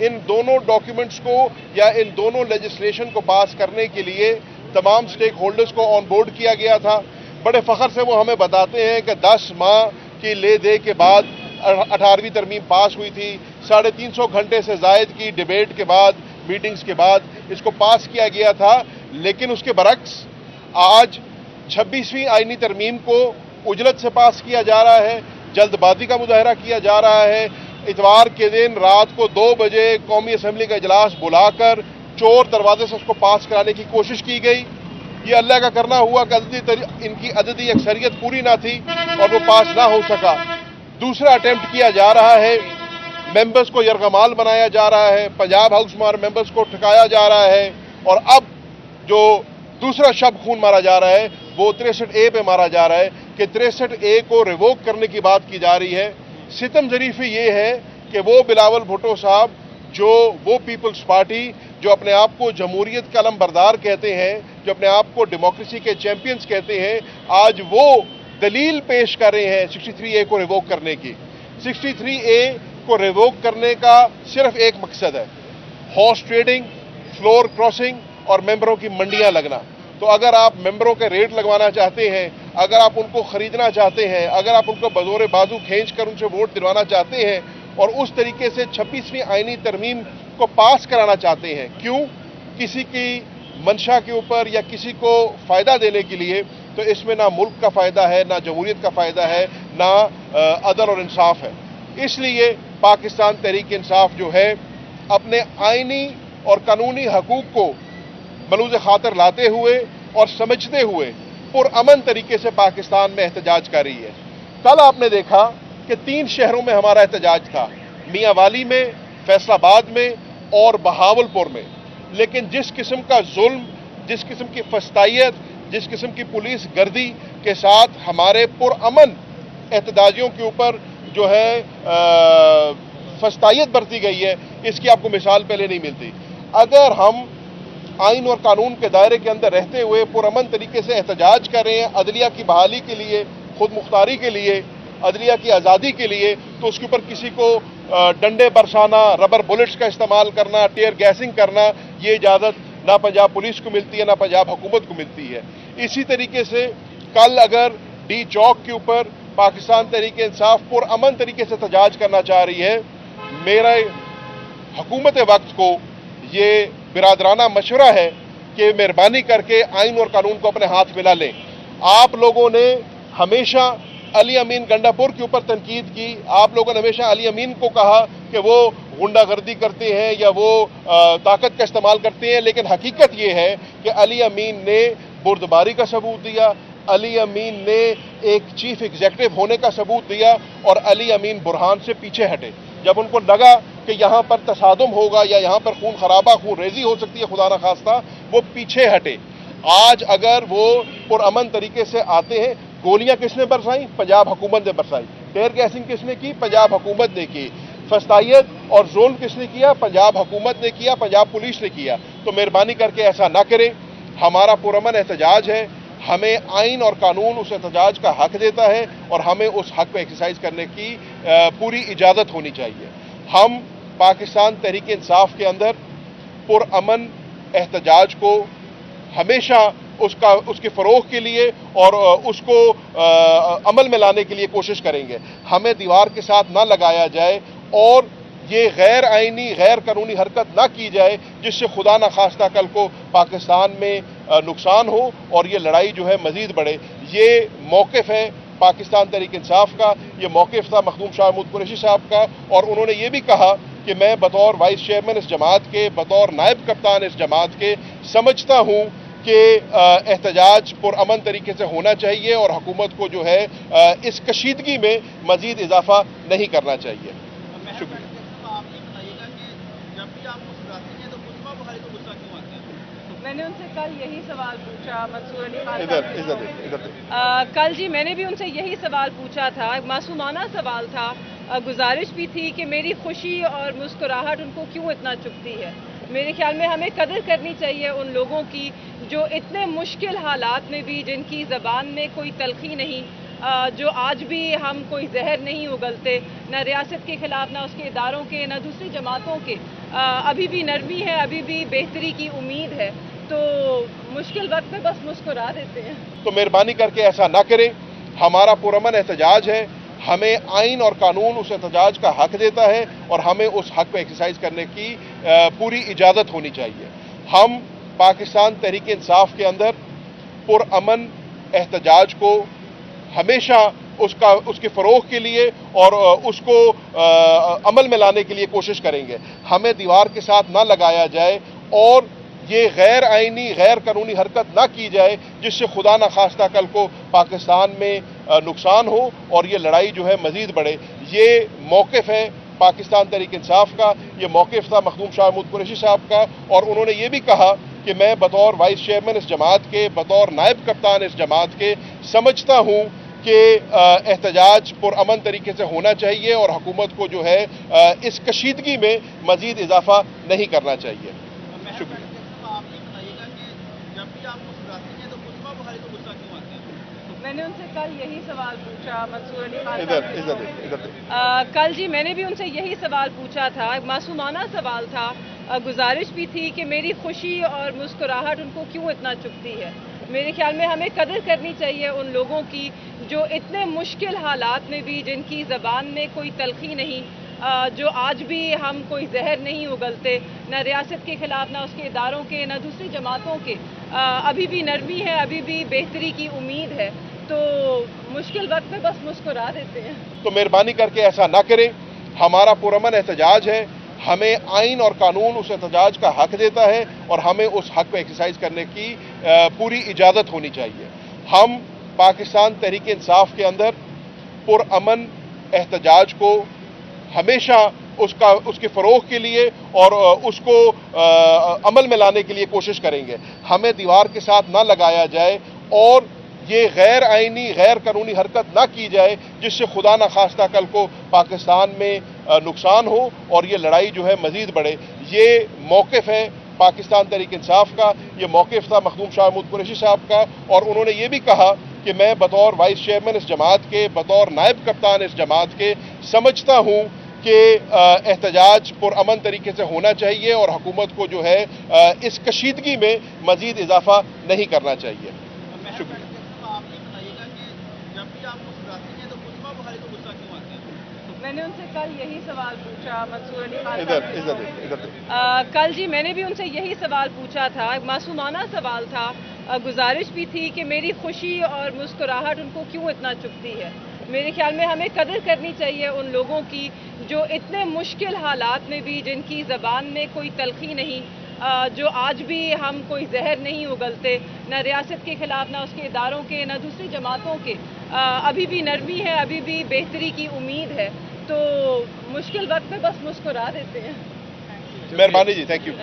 ان दोनों डॉक्यूमेंट्स को या इन दोनों लेजिस्लेशन को पास करने के लिए तमाम स्टेक होल्डर्स को ऑन बोर्ड किया गया था। बड़े फ़ख्र से वो हमें बताते हैं कि 10 माह की ले दे के बाद 18वीं तरमीम पास हुई थी। 350 घंटे से ज़ायद की डिबेट के बाद, मीटिंग्स के बाद इसको पास किया गया था। लेकिन उसके बरक्स आज 26वीं आईनी तरमीम को उजलत से पास किया जा रहा है, जल्दबाजी का मुजाहरा किया जा रहा है। इतवार के दिन रात को 2 बजे कौमी असम्बली का इजलास बुलाकर चोर दरवाजे से उसको पास कराने की कोशिश की गई। ये अल्लाह का करना हुआ कि इनकी अददी अक्सरियत पूरी ना थी और वो पास ना हो सका। दूसरा अटेम्प्ट किया जा रहा है, मेंबर्स को यरगमाल बनाया जा रहा है, पंजाब हाउस में मेंबर्स को ठकाया जा रहा है और अब जो दूसरा शब खून मारा जा रहा है वो 63A पे मारा जा रहा है कि 63A को रिवोक करने की बात की जा रही है। सितम ज़रीफ़ी ये है कि वो बिलावल भुट्टो साहब, जो वो पीपल्स पार्टी जो अपने आप को जमहूरियत का अलम बरदार कहते हैं, जो अपने आप को डेमोक्रेसी के चैंपियंस कहते हैं, आज वो दलील पेश कर रहे हैं 63A को रिवोक करने की। 63A को रिवोक करने का सिर्फ एक मकसद है, हॉर्स ट्रेडिंग, फ्लोर क्रॉसिंग और मेंबरों की मंडियां लगना। तो अगर आप मेंबरों के रेट लगवाना चाहते हैं, अगर आप उनको खरीदना चाहते हैं, अगर आप उनको बजोरे बाजू खींच कर उनसे वोट दिलवाना चाहते हैं और उस तरीके से 26वीं आईनी तरमीम को पास कराना चाहते हैं, क्यों? किसी की मंशा के ऊपर या किसी को फ़ायदा देने के लिए, तो इसमें ना मुल्क का फ़ायदा है, ना जमहूरियत का फ़ायदा है, ना अदल और इंसाफ है। इसलिए पाकिस्तान तहरीक इंसाफ जो है अपने आईनी और कानूनी हकूक़ को बलूज़ खातर लाते हुए और समझते हुए पुरअमन तरीके से पाकिस्तान में एहतजाज कर रही है। कल आपने देखा कि 3 शहरों में हमारा एहतजाज था, मियांवाली में, फैसलाबाद में और बहावलपुर में। लेकिन जिस किस्म का जुल्म, जिस किस्म की फस्तायत, जिस किस्म की पुलिस गर्दी के साथ हमारे पुरअमन एहतजाजियों के ऊपर जो है फस्तायत बरती गई है, इसकी आपको मिसाल पहले नहीं मिलती। अगर हम आइन और कानून के दायरे के अंदर रहते हुए पुरअमन तरीके से एहतजाज कर रहे हैं अदलिया की बहाली के लिए, खुद मुख्तारी के लिए, अदलिया की आज़ादी के लिए, तो उसके ऊपर किसी को डंडे बरसाना, रबर बुलेट्स का इस्तेमाल करना, टीयर गैसिंग करना, ये इजाज़त ना पंजाब पुलिस को मिलती है, ना पंजाब हुकूमत को मिलती है। इसी तरीके से कल अगर डी चौक के ऊपर पाकिस्तान तहरीक इंसाफ पुरअमन तरीके से एहतजाज करना चाह रही है, मेरा हुकूमत वक्त को ये बिरादराना मशवरा है कि मेहरबानी करके आइन और कानून को अपने हाथ में ला लें। आप लोगों ने हमेशा अली अमीन गंडापुर के ऊपर तनकीद की, आप लोगों ने हमेशा अली अमीन को कहा कि वो गुंडागर्दी करते हैं या वो ताकत का इस्तेमाल करते हैं, लेकिन हकीकत ये है कि अली अमीन ने बुर्दबारी का सबूत दिया, अली अमीन ने एक चीफ एग्जीक्यूटिव होने का सबूत दिया और अली अमीन बुरहान से पीछे हटे। जब उनको लगा कि यहाँ पर तसादुम होगा या यहाँ पर खून खराबा, खून रेजी हो सकती है, खुदा न खास्ता, वो पीछे हटे। आज अगर वो पुरअमन तरीके से आते हैं, गोलियां किसने बरसाई? पंजाब हुकूमत ने बरसाई। टेयर गैसिंग किसने की? पंजाब हुकूमत ने की। फस्तायत और जुल्म किसने किया? पंजाब हुकूमत ने किया, पंजाब पुलिस ने किया। तो मेहरबानी करके ऐसा ना करें। हमारा पुरअमन एहतजाज है, हमें आइन और कानून उस एहतजाज का हक देता है और हमें उस हक को एक्सरसाइज करने की पूरी इजाज़त होनी चाहिए। हम पाकिस्तान तहरीक इंसाफ के अंदर पुरअमन एहतजाज को हमेशा उसके फ़रोग़ के लिए और उसको अमल में लाने के लिए कोशिश करेंगे। हमें दीवार के साथ ना लगाया जाए और ये गैर आइनी, गैर कानूनी हरकत ना की जाए जिससे खुदा न खास्ता कल को पाकिस्तान में नुकसान हो और ये लड़ाई जो है मज़ीद बढ़े। ये मौक़िफ़ है पाकिस्तान तहरीक इंसाफ का, ये मौक़िफ़ था मखदूम शाह महमूद कुरैशी साहब का, और उन्होंने ये भी कहा कि मैं बतौर वाइस चेयरमैन इस जमात के, बतौर नायब कप्तान इस जमात के, समझता हूँ कि एहतजाज पुरअमन तरीके से होना चाहिए और हुकूमत को जो है इस कशीदगी में मज़ीद इजाफा नहीं करना चाहिए। शुक्रिया। मैंने उनसे कल यही सवाल पूछा, मंसूर अली खान कल जी मैंने भी उनसे यही सवाल पूछा था, मासूमाना सवाल था, गुजारिश भी थी कि मेरी खुशी और मुस्कुराहट उनको क्यों इतना चुभती है। मेरे ख्याल में हमें कदर करनी चाहिए उन लोगों की जो इतने मुश्किल हालात में भी, जिनकी ज़बान में कोई तलखी नहीं, जो आज भी हम कोई जहर नहीं उगलते, ना रियासत के ख़िलाफ़, ना उसके इदारों के, ना दूसरी जमातों के, अभी भी नरमी है, अभी भी बेहतरी की उम्मीद है, तो मुश्किल वक्त में बस मुस्कुरा देते हैं। तो मेहरबानी करके ऐसा ना करें। हमारा पुरअमन एहतजाज है, हमें आइन और कानून उस एहतजाज का हक देता है और हमें उस हक को एक्सरसाइज करने की पूरी इजाज़त होनी चाहिए। हम पाकिस्तान तहरीक इंसाफ के अंदर पुरअमन एहतजाज को हमेशा उसके फ़रोग़ के लिए और उसको अमल में लाने के लिए कोशिश करेंगे। हमें दीवार के साथ ना लगाया जाए और ये गैर आइनी गैर कानूनी हरकत ना की जाए जिससे खुदा न खास्ता कल को पाकिस्तान में नुकसान हो और ये लड़ाई जो है मज़ीद बढ़े। ये मौक़िफ़ है पाकिस्तान तहरीक इंसाफ का, ये मौक़िफ़ था मखदूम शाह महमूद कुरैशी साहब का, और उन्होंने ये भी कहा कि मैं बतौर वाइस चेयरमैन इस जमात के, बतौर नायब कप्तान इस जमात के समझता हूँ कि एहतजाज पुरअमन तरीके से होना चाहिए और हुकूमत को जो है इस कशीदगी में मज़ीद इजाफा नहीं करना चाहिए। शुक्रिया। मैंने उनसे कल यही सवाल पूछा, मंसूर अली खान इधर कल जी मैंने भी उनसे यही सवाल पूछा था, मासूमाना सवाल था। गुजारिश भी थी कि मेरी खुशी और मुस्कुराहट उनको क्यों इतना चुभती है। मेरे ख्याल में हमें कदर करनी चाहिए उन लोगों की जो इतने मुश्किल हालात में भी, जिनकी ज़बान में कोई तलखी नहीं, जो आज भी हम कोई जहर नहीं उगलते, न रियासत के ख़िलाफ़, ना उसके इदारों के, ना दूसरी जमातों के। अभी भी नरमी है, अभी भी बेहतरी की उम्मीद है, तो मुश्किल वक्त में बस मुस्कुरा देते हैं। तो मेहरबानी करके ऐसा ना करें। हमारा पुरअमन एहतजाज है, हमें आइन और कानून उस एहतजाज का हक देता है और हमें उस हक को एक्सरसाइज करने की पूरी इजाज़त होनी चाहिए। हम पाकिस्तान तहरीक इंसाफ के अंदर पुरअमन एहतजाज को हमेशा उसके फ़रोग़ के लिए और उसको अमल में लाने के लिए कोशिश करेंगे। हमें दीवार के साथ ना लगाया जाए और ये गैर आइनी गैर कानूनी हरकत ना की जाए जिससे खुदा न खास्ता कल को पाकिस्तान में नुकसान हो और ये लड़ाई जो है मज़ीद बढ़े। ये मौक़िफ़ है पाकिस्तान तहरीक इंसाफ का, ये मौक़िफ़ था मखदूम शाह महमूद कुरैशी साहब का, और उन्होंने ये भी कहा कि मैं बतौर वाइस चेयरमैन इस जमात के, बतौर नायब कप्तान इस जमात के समझता हूँ कि एहतजाज पुरअमन तरीके से होना चाहिए और हुकूमत को जो है इस कशीदगी में मज़ीद इजाफा नहीं करना चाहिए। शुक्रिया। मैंने उनसे कल यही सवाल पूछा, मंसूर अली खान इधर कल जी मैंने भी उनसे यही सवाल पूछा था, मासूमाना सवाल था। गुजारिश भी थी कि मेरी खुशी और मुस्कुराहट उनको क्यों इतना चुभती है। मेरे ख्याल में हमें कदर करनी चाहिए उन लोगों की जो इतने मुश्किल हालात में भी, जिनकी ज़बान में कोई तलखी नहीं, जो आज भी हम कोई जहर नहीं उगलते, न रियासत के ख़िलाफ़, ना उसके इदारों के, ना दूसरी जमातों के। अभी भी नरमी है, अभी भी बेहतरी की उम्मीद है, तो मुश्किल वक्त में बस मुस्कुरा देते हैं। मेहरबानी जी, थैंक यू।